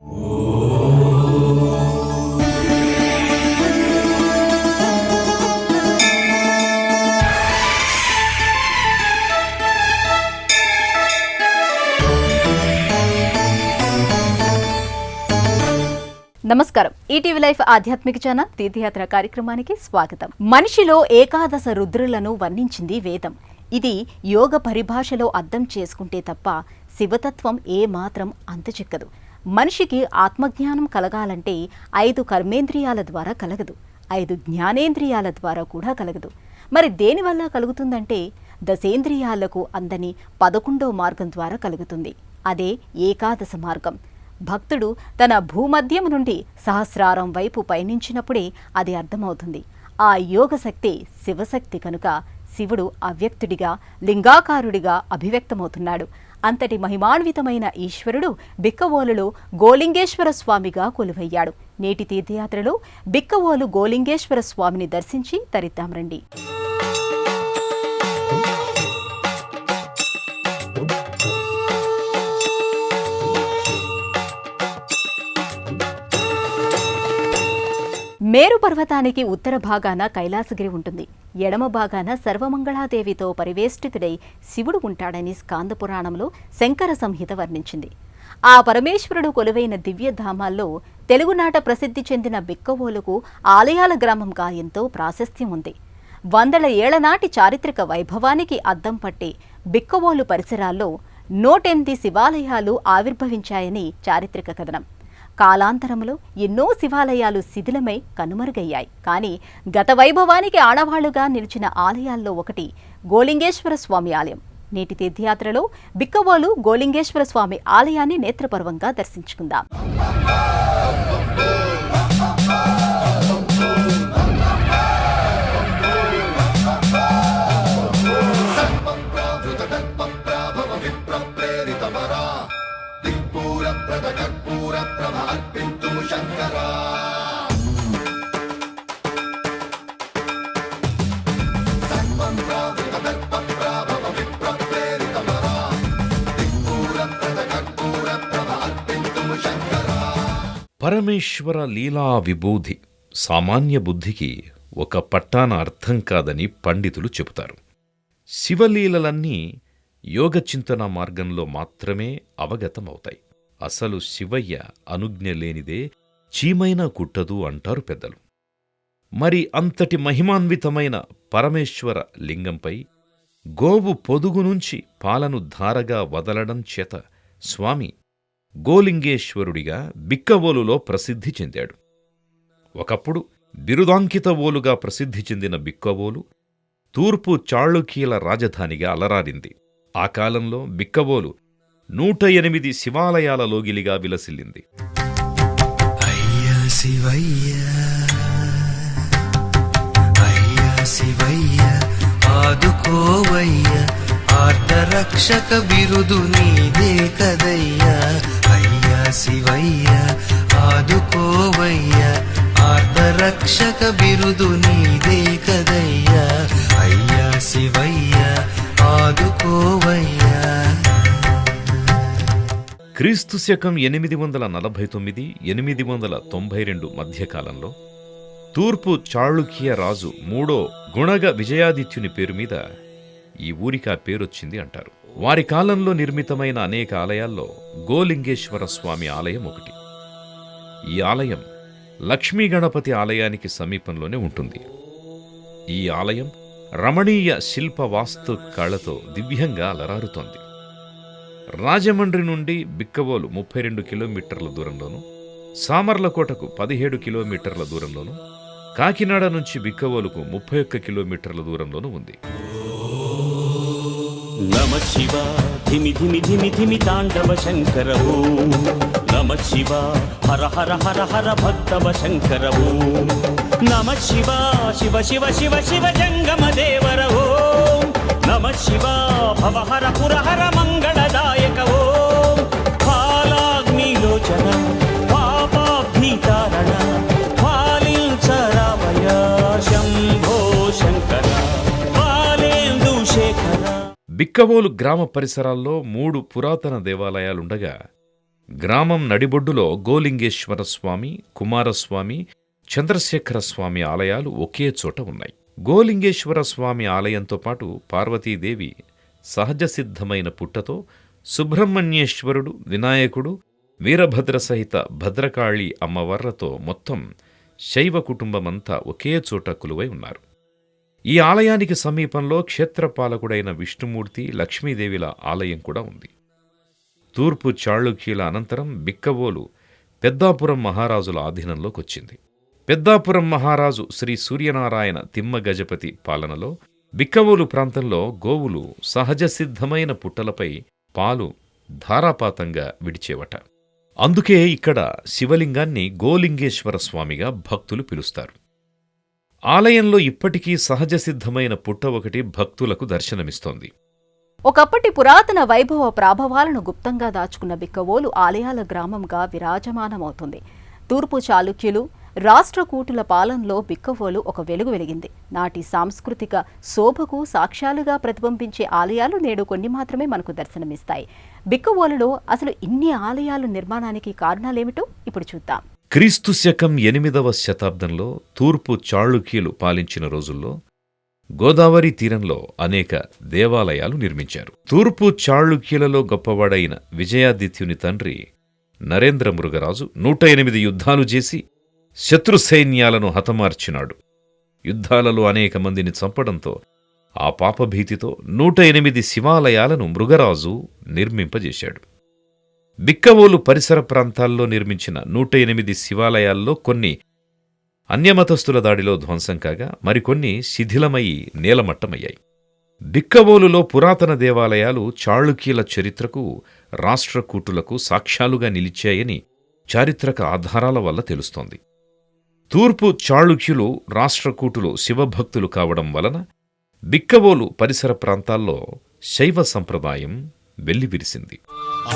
నమస్కారం. ETV life ఆధ్యాత్మిక channel తీర్థయాత్ర కార్యక్రమానికి స్వాగతం. మనిషిలో ఏకాదశ రుద్రులను వర్ణించింది వేదం. ఇది యోగ పరిభాషలో అర్థం చేసుకుంటే తప్ప శివతత్వం ఏమాత్రం అంతుచిక్కదు. మనిషికి ఆత్మజ్ఞానం కలగాలంటే 5 కర్మేంద్రియాల ద్వారా కలగదు, 5 జ్ఞానేంద్రియాల ద్వారా కూడా కలగదు. మరి దేనివల్ల కలుగుతుందంటే దశేంద్రియాలకు అందని 11వ మార్గం ద్వారా కలుగుతుంది. అదే ఏకాదశ మార్గం. భక్తుడు తన భూమధ్యం నుండి సహస్రారం వైపు పయనించినప్పుడే అది అర్థమవుతుంది. ఆ యోగశక్తి శివశక్తి కనుక శివుడు అవ్యక్తుడిగా లింగాకారుడిగా అభివ్యక్తమవుతున్నాడు. అంతటి మహిమాన్వితమైన ఈశ్వరుడు బిక్కవోలులో గోలింగేశ్వర స్వామిగా కొలువయ్యాడు. నేటి తీర్థయాత్రలో బిక్కవోలు గోలింగేశ్వర స్వామిని దర్శించి తరిద్దాం రండి. మేరు పర్వతానికి ఉత్తర భాగాన కైలాసగిరి ఉంటుంది. ఎడమ భాగాన సర్వమంగళాదేవితో పరివేష్టితుడై శివుడు ఉంటాడని స్కాంద పురాణంలో శంకర సంహిత వర్ణించింది. ఆ పరమేశ్వరుడు కొలువైన దివ్యధామాల్లో తెలుగునాట ప్రసిద్ధి చెందిన బిక్కవోలుకు ఆలయాల గ్రామంగా ఎంతో ప్రాశస్త్యం ఉంది. 100 ఏళ్ల నాటి చారిత్రక వైభవానికి అద్దం పట్టే బిక్కవోలు పరిసరాల్లో 108 శివాలయాలు ఆవిర్భవించాయని చారిత్రక కథనం. కాలాంతరంలో ఎన్నో శివాలయాలు శిథిలమై కనుమరుగయ్యాయి. కానీ గత వైభవానికి ఆనవాళ్లుగా నిలిచిన ఆలయాల్లో ఒకటి గోలింగేశ్వర స్వామి ఆలయం. నేటి తీర్థయాత్రలో బిక్కవోలు గోలింగేశ్వర స్వామి ఆలయాన్ని నేత్రపర్వంగా దర్శించుకుందాం. పరమేశ్వర లీలా విభూతి సామాన్య బుద్ధికి ఒక పట్టాన అర్థం కాదని పండితులు చెబుతారు. శివలీలలన్నీ యోగచింతన మార్గంలో మాత్రమే అవగతమవుతాయి. అసలు శివయ్య అనుజ్ఞ లేనిదే చీమైనా కుట్టదు అంటారు పెద్దలు. మరి అంతటి మహిమాన్వితమైన పరమేశ్వర లింగంపై గోవు పొదుగు నుంచి పాలను ధారగా వదలడం చేత స్వామి గోలింగేశ్వరుడిగా బిక్కవోలులో ప్రసిద్ధి చెందాడు. ఒకప్పుడు బిరుదాంకిత ఓలుగా ప్రసిద్ధి చెందిన బిక్కవోలు తూర్పు చాళుక్యుల రాజధానిగా అలరారింది. ఆ కాలంలో బిక్కవోలు 108 శివాలయాల లోగిలిగా విలసిల్లింది. రక్షక బిరుదు నీదే కదయ్యా, అయ్యా శివయ్య ఆదుకోవయ్యా. ఆర్ధరక్షక బిరుదు నీదే కదయ్యా, అయ్యా శివయ్య ఆదుకోవయ్యా. క్రీస్తు శకం 849-892 మధ్యకాలంలో తూర్పు చాళుక్య రాజు 3వ గుణగ విజయాదిత్యుని పేరుమీద ఈ ఊరికి ఆ పేరొచ్చింది అంటారు. వారి కాలంలో నిర్మితమైన అనేక ఆలయాల్లో గోలింగేశ్వర స్వామి ఆలయం ఒకటి. ఈ ఆలయం లక్ష్మీ గణపతి ఆలయానికి సమీపంలోనే ఉంటుంది. ఈ ఆలయం రమణీయ శిల్ప వాస్తు కళతో దివ్యంగా అలరారుతోంది. రాజమండ్రి నుండి బిక్కవోలు 32 కిలోమీటర్ల దూరంలోను, సామర్లకోటకు 17 కిలోమీటర్ల దూరంలోను, కాకినాడ నుంచి బిక్కవోలుకు 31 కిలోమీటర్ల దూరంలోనూ ఉంది. నమ శివ ధిమి ధిమి ధిమి ధిమి తాండవ శంకర ఓం నమ శివ హర హర హర హర భక్తవ శంకర ఓం నమ శివ శివ శివ శివ శివ జంగమ దేవర ఓం నమ శివ భవ హర పురహర మంగళదాయక ఓం ఫాలాగ్నిలోచన పాపాభీతారణ ఫాలించరామయ శంభో శంకర బాలేందు శేఖర. బిక్కవోలు గ్రామ పరిసరాల్లో 3 పురాతన దేవాలయాలుండగా గ్రామం నడిబొడ్డులో గోలింగేశ్వర స్వామి, కుమారస్వామి, చంద్రశేఖర స్వామి ఆలయాలు ఒకే చోట ఉన్నాయి. గోలింగేశ్వర స్వామి ఆలయంతో పాటు పార్వతీదేవి సహజసిద్ధమైన పుట్టతో, సుబ్రహ్మణ్యేశ్వరుడు, వినాయకుడు, వీరభద్ర సహిత భద్రకాళి అమ్మవార్లతో మొత్తం శైవ కుటుంబమంతా ఒకే చోట కొలువై ఉన్నారు. ఈ ఆలయానికి సమీపంలో క్షేత్రపాలకుడైన విష్ణుమూర్తి, లక్ష్మీదేవిల ఆలయం కూడా ఉంది. తూర్పు చాళుక్యుల అనంతరం బిక్కవోలు పెద్దాపురం మహారాజుల ఆధీనంలోకొచ్చింది. పెద్దాపురం మహారాజు శ్రీ సూర్యనారాయణ తిమ్మగజపతి పాలనలో బిక్కవోలు ప్రాంతంలో గోవులు సహజసిద్ధమైన పుట్టలపై పాలు ధారాపాతంగా విడిచేవట. అందుకే ఇక్కడ శివలింగాన్ని గోలింగేశ్వర స్వామిగా భక్తులు పిలుస్తారు. ఆలయంలో ఇప్పటికీ సహజసిద్ధమైన పుట్ట ఒకటి భక్తులకు దర్శనమిస్తోంది. ఒకప్పటి పురాతన వైభవ ప్రాభవాలను గుప్తంగా దాచుకున్న బిక్కవోలు ఆలయాల గ్రామంగా విరాజమానమవుతుంది. తూర్పు చాళుక్యులు, రాష్ట్రకూటుల పాలనలో బిక్కవోలు ఒక వెలుగు వెలిగింది. నాటి సాంస్కృతిక శోభకు సాక్ష్యాలుగా ప్రతిబింబించే ఆలయాలు నేడు కొన్ని మాత్రమే మనకు దర్శనమిస్తాయి. బిక్కవోలులో అసలు ఇన్ని ఆలయాల నిర్మాణానికి కారణాలేమిటో ఇప్పుడు చూద్దాం. క్రీస్తు శకం 8వ శతాబ్దంలో తూర్పు చాళుక్యులు పాలించిన రోజుల్లో గోదావరి తీరంలో అనేక దేవాలయాలు నిర్మించారు. తూర్పు చాళుక్యులలో గొప్పవాడైన విజయాదిత్యుని తండ్రి నరేంద్ర మృగరాజు 108 యుద్ధాలు చేసి శత్రు సైన్యాలను హతమార్చినాడు. యుద్ధాలలో అనేక మందిని చంపడంతో ఆ పాపభీతితో 108 శివాలయాలను మృగరాజు నిర్మింపజేశాడు. బిక్కవోలు పరిసర ప్రాంతాల్లో నిర్మించిన 108 శివాలయాల్లో కొన్ని అన్యమతస్థుల దాడిలో ధ్వంసం కాగా మరికొన్ని శిథిలమయి నేలమట్టమయ్యాయి. బిక్కవోలులో పురాతన దేవాలయాలు చాళుక్యుల చరిత్రకు, రాష్ట్రకూటులకు సాక్ష్యాలుగా నిలిచాయని చారిత్రక ఆధారాల వల్ల తెలుస్తోంది. తూర్పు చాళుక్యులు, రాష్ట్రకూటులు శివభక్తులు కావడం వలన బిక్కవోలు పరిసర ప్రాంతాల్లో శైవ సంప్రదాయం వెల్లివిరిసింది.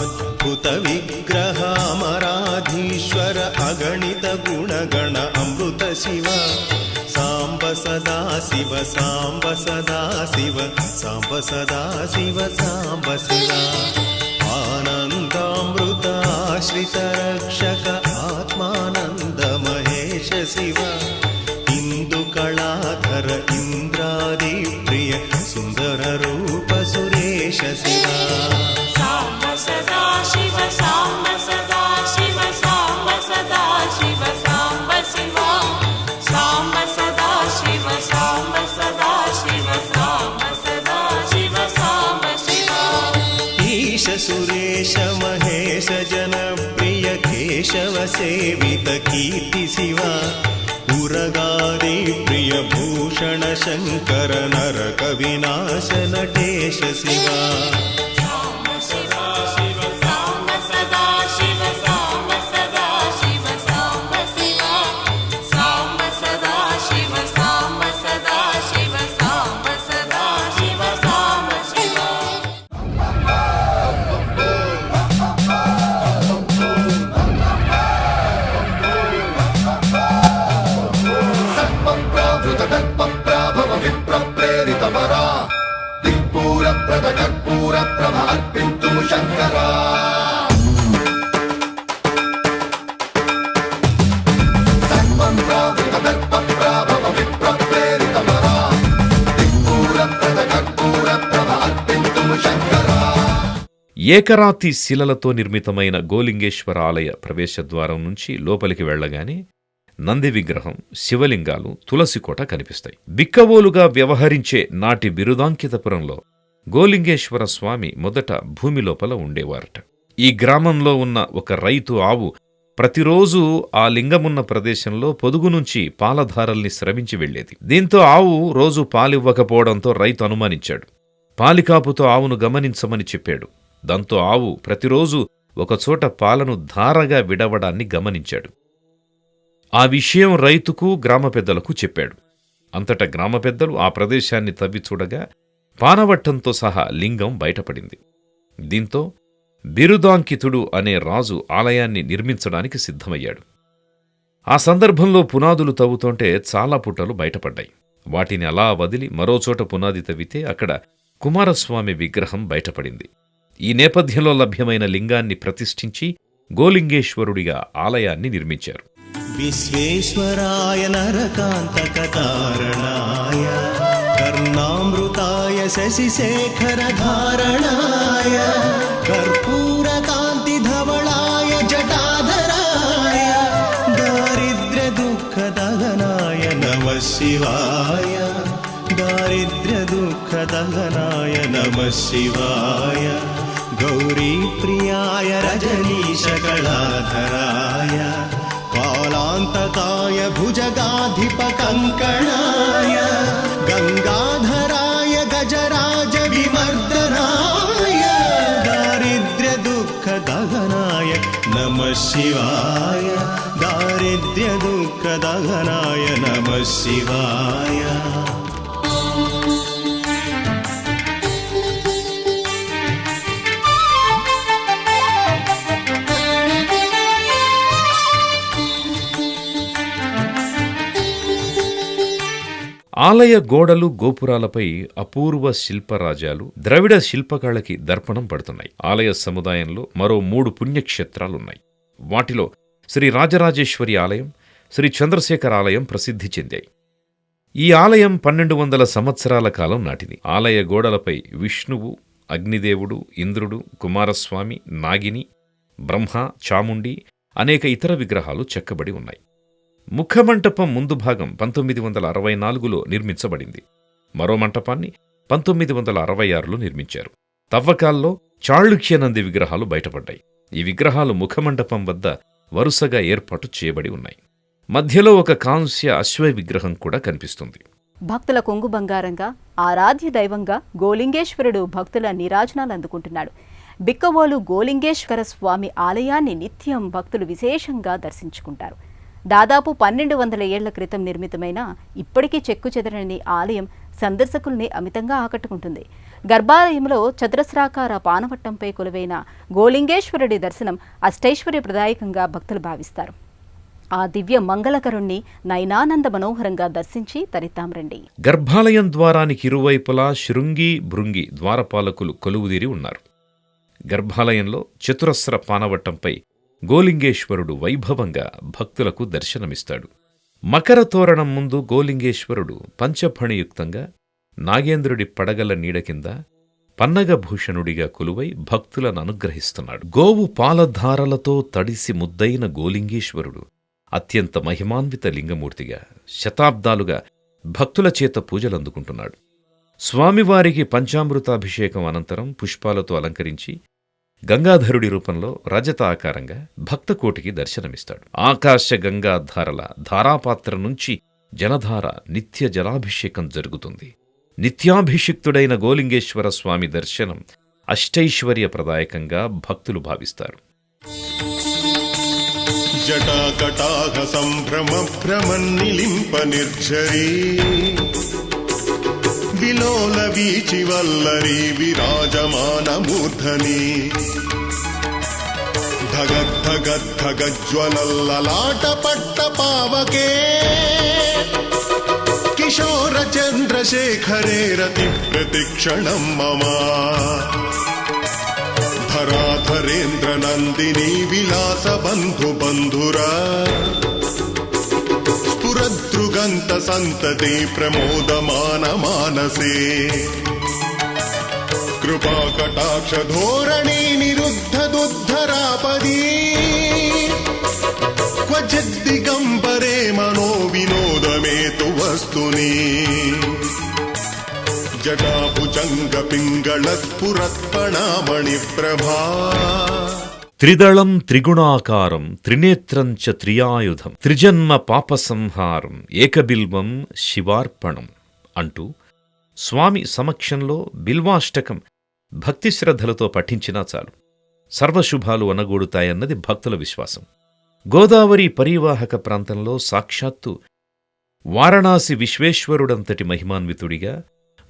అద్భుత విగ్రహామరాధీశ్వర అగణిత గుణగణ అమృత శివ సాంబ సదా శివ సాంబ సదా శివ సాంబ సదా శివ సాంబ శివ ఆనందామృత ఆశ్రిత రక్షక ఆత్మానంద మహేశ శివ ఇందు కళాధర ఇంద్రాది ప్రియ సుందర రూప సురేశ శివ సాంబ సదా శివ సాంబ సదా శివ సాంబ సదా శివ సాంబ శివ సాంబ సదా శివ సాంబ సదా శివ సాంబ సదా శివ సాంబ శివ ఈశ సురేశ మహేశ జన ప్రియ కేశవ సేవిత కీర్తి శివ ఉరగాది ప్రియ భూషణ శంకర నరక వినాశ నటేశ శివ సాంబ సదా శివ సాంబ సదా శివ సాంబ సదా శివ సాంబ శివ సాంబ సదా శివ సాంబ సదా శివ సాంబ సదా శివ సాంబ శివ సర్వప్రావృతకల్పప్రాభవ విప్రప్రేరితవరా దిక్పూర ప్రదకర్పూర ప్రభ అర్పింతుము శంకరా సర్వం ప్రావృతకల్పప్రాభవ విప్రప్రేరితవరా దిక్పూర ప్రదకర్పూర ప్రభ అర్పింతుము శంకరా. ఏకరాతి శిలలతో నిర్మితమైన గోలింగేశ్వర ఆలయ ప్రవేశద్వారం నుంచి లోపలికి వెళ్లగానే నంది విగ్రహం, శివలింగాలు, తులసికోట కనిపిస్తాయి. బిక్కవోలుగా వ్యవహరించే నాటి బిరుదాంకితపురంలో గోలింగేశ్వర స్వామి మొదట భూమి లోపల ఉండేవారట. ఈ గ్రామంలో ఉన్న ఒక రైతు ఆవు ప్రతిరోజూ ఆ లింగమున్న ప్రదేశంలో పొదుగు నుంచి పాలధారల్ని స్రవించి వెళ్లేది. దీంతో ఆవు రోజు పాలివ్వకపోవడంతో రైతు అనుమానించాడు. పాలికాపుతో ఆవును గమనించమని చెప్పాడు. దాంతో ఆవు ప్రతిరోజు ఒకచోట పాలను ధారగా విడవడాన్ని గమనించాడు. ఆ విషయం రైతుకు, గ్రామ పెద్దలకు చెప్పాడు. అంతటా గ్రామ పెద్దలు ఆ ప్రదేశాన్ని తవ్వి చూడగా పానవట్టంతో సహా లింగం బయటపడింది. దీంతో బిరుదాంకితుడు అనే రాజు ఆలయాన్ని నిర్మించడానికి సిద్ధమయ్యాడు. ఆ సందర్భంలో పునాదులు తవ్వుతుంటే చాలా పుట్టలు బయటపడ్డాయి. వాటిని అలా వదిలి మరోచోట పునాది తవ్వితే అక్కడ కుమారస్వామి విగ్రహం బయటపడింది. ఈ నేపథ్యంలో లభ్యమైన లింగాన్ని ప్రతిష్ఠించి గోలింగేశ్వరుడిగా ఆలయాన్ని నిర్మించారు. विश्वेश्वराय नरकान्तकतारणाय कर्णामृताय शशिशेखरधारणाय कर्पूरकान्तिधवलाय जटाधराय दारिद्र्यदुःखदहनाय नमः शिवाय दारिद्र्यदुःखदहनाय नमः शिवाय गौरीप्रियाय रजनीशकलाधराय कालान्तकाय भुजगाधिपकङ्कणाय गङ्गाधराय गजराज विमर्दनाय दारिद्र्यदुःखदहनाय नमः शिवाय दारिद्र्यदुःखदहनाय नमः शिवाय ఆలయ గోడలు గోపురాలపై అపూర్వ శిల్పరాజాలు ద్రవిడ శిల్పకళకి దర్పణం పడుతున్నాయి. ఆలయ సముదాయంలో మరో 3 పుణ్యక్షేత్రాలున్నాయి. వాటిలో శ్రీ రాజరాజేశ్వరి ఆలయం, శ్రీ చంద్రశేఖర ఆలయం ప్రసిద్ధి చెందాయి. ఈ ఆలయం 1200 సంవత్సరాల కాలం నాటిది. ఆలయ గోడలపై విష్ణువు, అగ్నిదేవుడు, ఇంద్రుడు, కుమారస్వామి, నాగిని, బ్రహ్మ, చాముండి అనేక ఇతర విగ్రహాలు చెక్కబడి ఉన్నాయి. ముఖమంటపం ముందు భాగం 1964లో నిర్మించబడింది. మరో మంటపాన్ని 1966లో నిర్మించారు. తవ్వకాల్లో చాళుక్య నంది విగ్రహాలు బయటపడ్డాయి. ఈ విగ్రహాలు ముఖమండపం వద్ద వరుసగా ఏర్పాటు చేయబడి ఉన్నాయి. మధ్యలో ఒక కాంస్య అశ్వ విగ్రహం కూడా కనిపిస్తుంది. భక్తుల కొంగు బంగారంగా, ఆరాధ్య దైవంగా గోలింగేశ్వరుడు భక్తుల నీరాజనాలు అందుకుంటున్నాడు. బిక్కవోలు గోలింగేశ్వర స్వామి ఆలయాన్ని నిత్యం భక్తులు విశేషంగా దర్శించుకుంటారు. దాదాపు 1200 ఏళ్ల క్రితం నిర్మితమైన ఇప్పటికీ చెక్కుచెదరని ఆలయం సందర్శకుల్ని అమితంగా ఆకట్టుకుంటుంది. గర్భాలయంలో చతురస్రాకార పానవట్టంపై కొలువైన గోలింగేశ్వరుడి దర్శనం అష్టైశ్వర్యప్రదాయకంగా భక్తులు భావిస్తారు. ఆ దివ్య మంగళకరుణ్ణి నయనానంద మనోహరంగా దర్శించి తరితాం రండి. గర్భాలయం ద్వారానికి ఇరువైపులా శృంగి, భృంగి ద్వారపాలకులు కొలువుదీరి ఉన్నారు. గర్భాలయంలో చతురస్ర పానవట్టంపై గోలింగేశ్వరుడు వైభవంగా భక్తులకు దర్శనమిస్తాడు. మకర తోరణం ముందు గోలింగేశ్వరుడు పంచఫణియుక్తంగా నాగేంద్రుడి పడగల నీడ కింద పన్నగభూషణుడిగా కొలువై భక్తులను అనుగ్రహిస్తున్నాడు. గోవు పాలధారలతో తడిసి ముద్దైన గోలింగేశ్వరుడు అత్యంత మహిమాన్విత లింగమూర్తిగా శతాబ్దాలుగా భక్తుల చేత పూజలందుకుంటున్నాడు. స్వామివారికి పంచామృతాభిషేకం అనంతరం పుష్పాలతో అలంకరించి గంగాధరుడి రూపంలో రజత ఆకారంగా భక్తకోటికి దర్శనమిస్తాడు. ఆకాశ గంగాధారల ధారాపాత్ర నుంచి జలధార నిత్య జలాభిషేకం జరుగుతుంది. నిత్యాభిషిక్తుడైన గోలింగేశ్వర స్వామి దర్శనం అష్టైశ్వర్యప్రదాయకంగా భక్తులు భావిస్తారు. జటాకటాహ సంభ్రమ భ్రమన్నిలింప నిర్ఝరీ విలోల వీచి వల్లరీ విరాజమాన మూర్ధని ధగద్ధగద్ధగజ్వలల్లలాట పట్ట పావకే కిశోర చంద్రశేఖరే రతి ప్రతిక్షణం మమ ధరాధరేంద్ర నందిని విలాస బంధు బంధురా స్ఫురదృగంత సంతతి ప్రమోదమాన మానసే కృపా కటాక్ష ధోరణి నిరుద్ధ దుద్ధరాపదీ క్వచిద్దిగంబరే మనో వినోదమేతు వస్తుని జటాభుజంగ పింగళ స్ఫురత్పణామణి ప్రభా త్రిదళం త్రిగుణాకారం త్రినేత్రం చ త్రియాయుధం త్రిజన్మ పాపసంహారం ఏకబిల్వం శివార్పణం అంటూ స్వామి సమక్షంలో బిల్వాష్టకం భక్తి శ్రద్ధలతో పఠించినా చాలు సర్వశుభాలు అనగూడుతాయన్నది భక్తుల విశ్వాసం. గోదావరి పరీవాహక ప్రాంతంలో సాక్షాత్తు వారణాసి విశ్వేశ్వరుడంతటి మహిమాన్వితుడిగా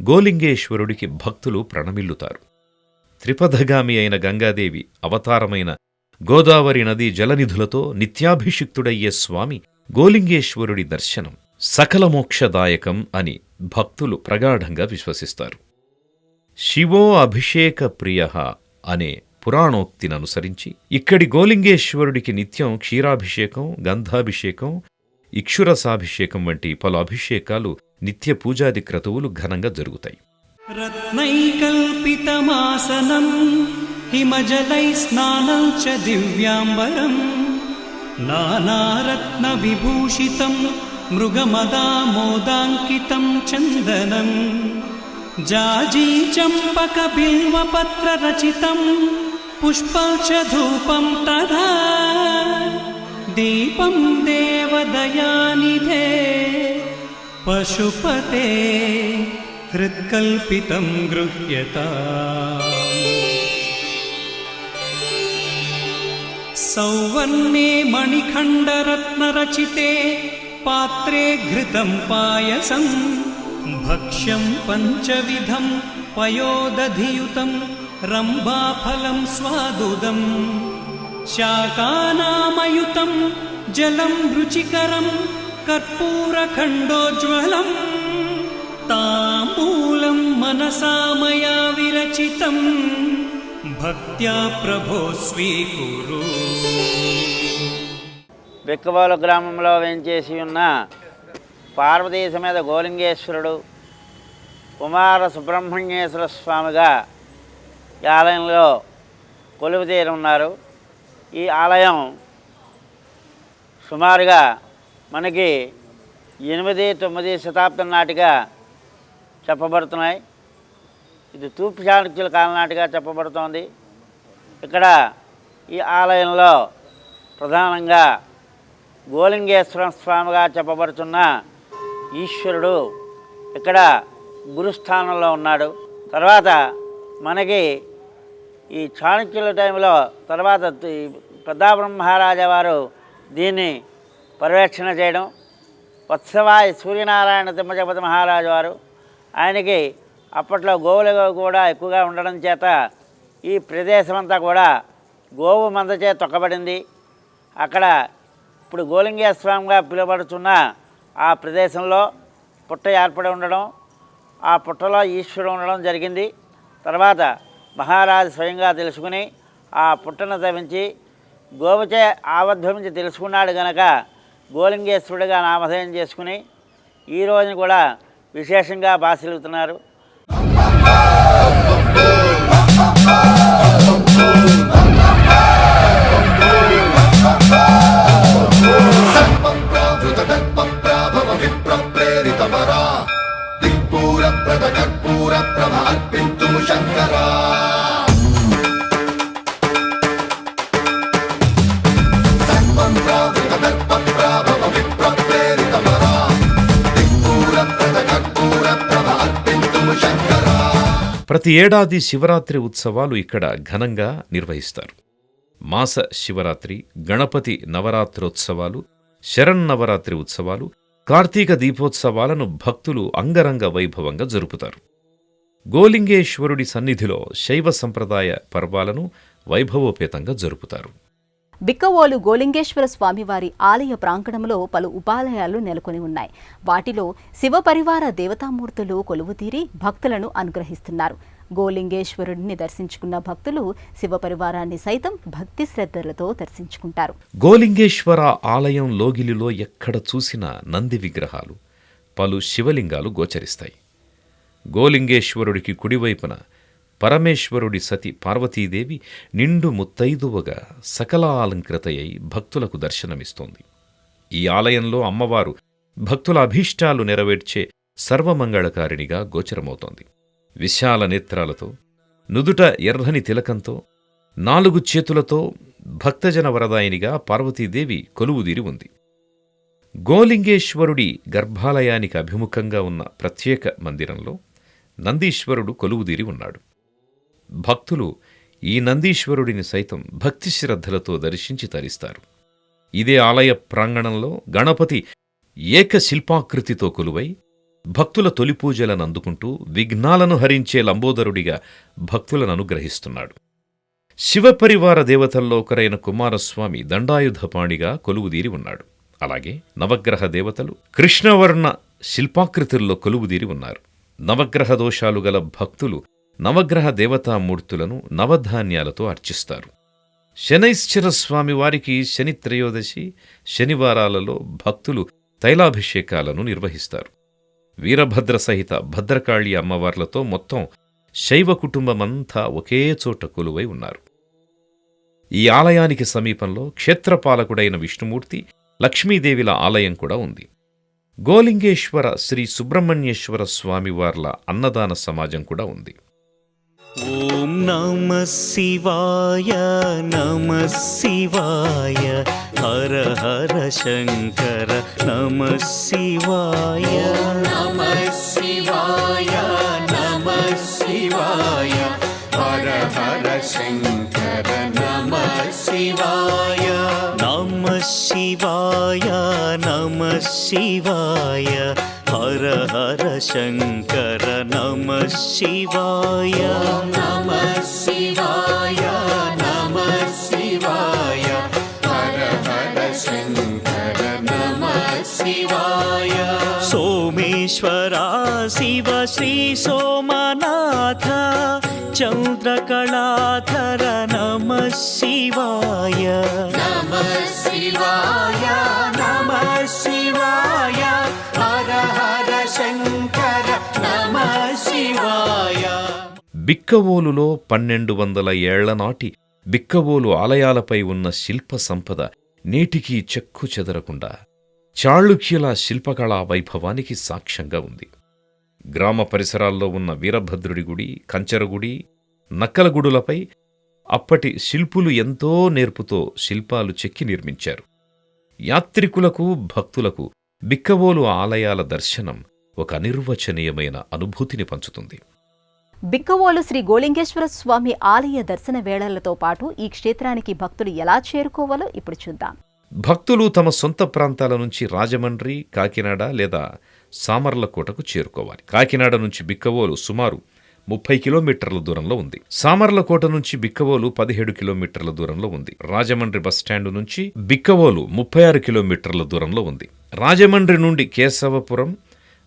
గోలింగేశ్వరుడికి భక్తులు ప్రణమిల్లుతారు. త్రిపథగామి అయిన గంగాదేవి అవతారమైన గోదావరి నదీ జలనిధులతో నిత్యాభిషిక్తుడయ్యే స్వామి గోలింగేశ్వరుడి దర్శనం సకల మోక్షదాయకం అని భక్తులు ప్రగాఢంగా విశ్వసిస్తారు. శివో అభిషేక ప్రియ అనే పురాణోక్తిని అనుసరించి ఇక్కడి గోలింగేశ్వరుడికి నిత్యం క్షీరాభిషేకం, గంధాభిషేకం, ఇక్షురసాభిషేకం వంటి పలు అభిషేకాలు, నిత్య పూజాది క్రతువులు ఘనంగా జరుగుతాయి. రత్నైకల్పితమాసనం హిమజలై స్నానం చ దివ్యాంబరం నానారత్న విభూషితం మృగమదామోదాంకితం చందనం జాజీ చంపక బిల్వపత్ర రచితం పుష్పం చ ధూపం తదా దీపం దేవదయానిధే పశుపతే హృత్కల్పితం గృహ్యతా సౌవర్ణే మణిఖండరత్నరచితే పాత్రే ఘృతం పాయసం భక్ష్యం పంచవిధం పయోదధియుతం రంభాఫలం స్వాదుదం శాకానామయుతం జలం రుచికరం కర్పూరఖండోజ్వలం తాంబూలం మనసా మయా విరచితం భక్త్యా ప్రభో స్వీకురు. బిక్కబోలు గ్రామంలో వేంచేసి ఉన్న పార్వతీ సమేత గోలింగేశ్వరుడు కుమార సుబ్రహ్మణ్యేశ్వర స్వామిగా ఈ ఆలయంలో కొలువు తీరి ఉన్నారు. ఈ ఆలయం సుమారుగా మనకి 8-9 శతాబ్దం నాటిగా చెప్పబడుతున్నాయి. ఇది తూర్పు చాళుక్యుల కాలం నాటిగా చెప్పబడుతోంది. ఇక్కడ ఈ ఆలయంలో ప్రధానంగా గోలింగేశ్వర స్వామిగా చెప్పబడుతున్న ఈశ్వరుడు ఇక్కడ గురుస్థానంలో ఉన్నాడు. తర్వాత మనకి ఈ చాణక్యుల టైంలో తర్వాత ప్రతాపం మహారాజా వారు దీన్ని పర్యవేక్షణ చేయడం, వత్సవాయి సూర్యనారాయణ తిమ్మజపతి మహారాజు వారు ఆయనకి అప్పట్లో గోవులు కూడా ఎక్కువగా ఉండడం చేత ఈ ప్రదేశమంతా కూడా గోవు మందచే తొక్కబడింది. అక్కడ ఇప్పుడు గోలింగేశ్వర స్వామిగా పిలువబడుతున్న ఆ ప్రదేశంలో పుట్ట ఏర్పడి ఉండడం, ఆ పుట్టలో ఈశ్వరుడు ఉండడం జరిగింది. తర్వాత మహారాజు స్వయంగా తెలుసుకుని ఆ పుట్టను తవ్వించి గోవుచే ఆవిర్భవించి తెలుసుకున్నాడు గనక గోలింగేశ్వరుడిగా నామధేయం చేసుకుని ఈ రోజున కూడా విశేషంగా బాసిల్లుతున్నారు. విప్రప్రేరితమరా దిక్పూర ప్రద కర్పూర ప్రభ అర్పింతుము శంకరా. ప్రతి ఏడాది శివరాత్రి ఉత్సవాలు ఇక్కడ ఘనంగా నిర్వహిస్తారు. మాస శివరాత్రి, గణపతి నవరాత్రోత్సవాలు, శరన్నవరాత్రి ఉత్సవాలు, కార్తీక దీపోత్సవాలను భక్తులు అంగరంగ వైభవంగా జరుపుతారు. గోలింగేశ్వరుడి సన్నిధిలో శైవ సంప్రదాయ పర్వాలను వైభవోపేతంగా జరుపుతారు. బిక్కవోలు గోలింగేశ్వర స్వామివారి ఆలయ ప్రాంగణంలో పలు ఉపాలయాలు నెలకొని ఉన్నాయి. వాటిలో శివపరివార దేవతామూర్తులు కొలువుతీరి భక్తులను అనుగ్రహిస్తున్నారు. గోలింగేశ్వరుడిని దర్శించుకున్న భక్తులు శివపరివారాన్ని సైతం భక్తి శ్రద్ధలతో దర్శించుకుంటారు. గోలింగేశ్వర ఆలయం లోగిలిలో ఎక్కడ చూసినా నంది విగ్రహాలు, పలు శివలింగాలు గోచరిస్తాయి. గోలింగేశ్వరుడికి కుడివైపున పరమేశ్వరుడి సతి పార్వతీదేవి నిండు ముత్తైదువగా సకలాలంకృతయై భక్తులకు దర్శనమిస్తోంది. ఈ ఆలయంలో అమ్మవారు భక్తుల అభీష్టాలు నెరవేర్చే సర్వమంగళకారిణిగా గోచరమవుతోంది. విశాల నేత్రాలతో, నుదుట ఎర్రని తిలకంతో, 4 చేతులతో భక్తజన వరదాయినిగా పార్వతీదేవి కొలువుదీరి ఉంది. గోలింగేశ్వరుడి గర్భాలయానికి అభిముఖంగా ఉన్న ప్రత్యేక మందిరంలో నందీశ్వరుడు కొలువుదీరి ఉన్నాడు. భక్తులు ఈ నందీశ్వరుడిని సైతం భక్తి శ్రద్ధలతో దర్శించి తరిస్తారు. ఇదే ఆలయ ప్రాంగణంలో గణపతి ఏకశిల్పాకృతితో కొలువై భక్తుల తొలి పూజలను అందుకుంటూ విఘ్నాలను హరించే లంబోదరుడిగా భక్తులను అనుగ్రహిస్తున్నాడు. శివపరివార దేవతల్లో ఒకరైన కుమారస్వామి దండాయుధపాణిగా కొలువుదీరి ఉన్నాడు. అలాగే నవగ్రహ దేవతలు కృష్ణవర్ణ శిల్పాకృతుల్లో కొలువుదీరి ఉన్నారు. నవగ్రహ దోషాలు గల భక్తులు నవగ్రహ దేవతామూర్తులను నవధాన్యాలతో అర్చిస్తారు. శనైశ్చర స్వామి వారికి శని త్రయోదశి శనివారాలలో భక్తులు తైలాభిషేకాలను నిర్వహిస్తారు. వీరభద్ర సహిత భద్రకాళి అమ్మవార్లతో మొత్తం శైవ కుటుంబమంతా ఒకే చోట కొలువై ఉన్నారు. ఈ ఆలయానికి సమీపంలో క్షేత్రపాలకుడైన విష్ణుమూర్తి, లక్ష్మీదేవిల ఆలయం కూడా ఉంది. గోలింగేశ్వర శ్రీ సుబ్రహ్మణ్యేశ్వర స్వామివార్ల అన్నదాన సమాజం కూడా ఉంది. ఓం నమః శివాయ నమః శివాయ హర హర శంకర నమః శివాయ నమః శివాయ నమః శివాయ హర హర శంకర నమః శివాయ నమః శివాయ నమః శివాయ హర హర శంకర నమః శివాయ నమః శివాయ నమః శివాయ హర హర శంకర నమః శివాయ సోమేశ్వర శివ శ్రీ సోమనాథ చంద్రకళాధర నమః శివాయ నమః శివాయ నమః శివాయ హర హర శంకర నమః శివాయ. బిక్కవోలులో 1200 ఏళ్ల నాటి బిక్కవోలు ఆలయాలపై ఉన్న శిల్ప సంపద నేటికీ చెక్కు చెదరకుండా చాళుక్యుల శిల్పకళా వైభవానికి సాక్ష్యంగా ఉంది. గ్రామ పరిసరాల్లో ఉన్న వీరభద్రుడి గుడి, కంచరగుడి, నక్కలగుడులపై అప్పటి శిల్పులు ఎంతో నేర్పుతో శిల్పాలు చెక్కి నిర్మించారు. యాత్రికులకు, భక్తులకు బిక్కవోలు ఆలయాల దర్శనం ఒక అనిర్వచనీయమైన అనుభూతిని పంచుతుంది. బిక్కవోలు శ్రీ గోలింగేశ్వర స్వామి ఆలయ దర్శన వేళలతో పాటు ఈ క్షేత్రానికి భక్తులు ఎలా చేరుకోవాలో ఇప్పుడు చూద్దాం. భక్తులు తమ సొంత ప్రాంతాల నుంచి రాజమండ్రి, కాకినాడ లేదా సామర్లకోటకు చేరుకోవాలి. కాకినాడ నుంచి బిక్కవోలు సుమారు 30 కిలోమీటర్ల దూరంలో ఉంది. సామర్లకోట నుంచి బిక్కవోలు 17 కిలోమీటర్ల దూరంలో ఉంది. రాజమండ్రి బస్టాండు నుంచి బిక్కవోలు 36 కిలోమీటర్ల దూరంలో ఉంది. రాజమండ్రి నుండి కేశవపురం,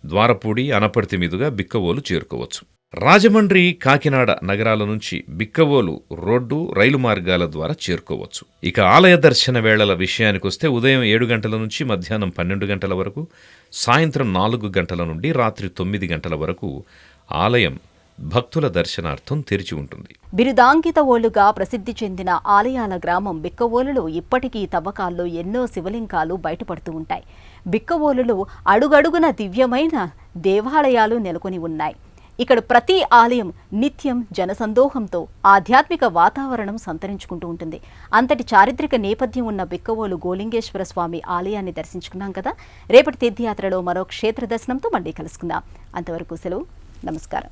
ద్వారపూడి, అనపర్తి మీదుగా బిక్కవోలు చేరుకోవచ్చు. రాజమండ్రి, కాకినాడ నగరాల నుంచి బిక్కవోలు రోడ్డు, రైలు మార్గాల ద్వారా చేరుకోవచ్చు. ఇక ఆలయ దర్శన వేళల విషయానికొస్తే ఉదయం 7 గంటల నుంచి మధ్యాహ్నం 12 గంటల వరకు, సాయంత్రం 4 గంటల నుండి రాత్రి 9 గంటల వరకు ఆలయం భక్తుల దర్శనార్థం తెరిచి ఉంటుంది. బిరుదాంకిత ఓలుగా ప్రసిద్ధి చెందిన ఆలయాల గ్రామం బిక్కవోలులో ఇప్పటికీ తవ్వకాల్లో ఎన్నో శివలింగాలు బయటపడుతూ ఉంటాయి. బిక్కవోలులో అడుగడుగున దివ్యమైన దేవాలయాలు నెలకొని ఉన్నాయి. ఇక్కడ ప్రతి ఆలయం నిత్యం జనసందోహంతో ఆధ్యాత్మిక వాతావరణం సంతరించుకుంటూ ఉంటుంది. అంతటి చారిత్రక నేపథ్యం ఉన్న బిక్కవోలు గోలింగేశ్వర స్వామి ఆలయాన్ని దర్శించుకున్నాం కదా. రేపటి తీర్థయాత్రలో మరో క్షేత్ర దర్శనంతో మళ్ళీ కలుసుకుందాం. అంతవరకు సెలవు. నమస్కారం.